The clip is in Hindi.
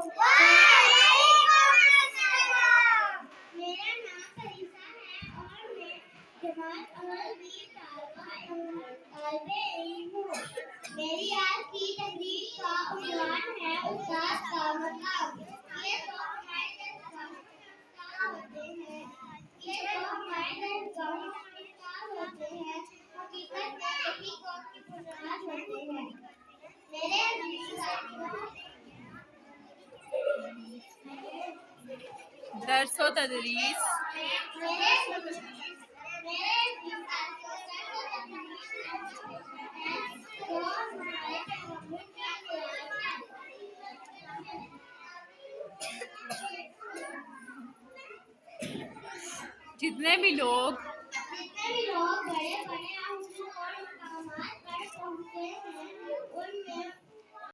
मेरा नाम परिसा है और मैं जमात अव्वल तालिबे इल्म हूँ। मेरी आज की तकरीर का उन्वान है उस्ताद का मतलब। ये तो हमारे होते हैं, हकीकत में यही कौम की बुनियाद होते हैं। मेरे दरसो तदरीस जितने भी लोग बड़े बड़े और मकामात पर पहुंचे हैं, उनमें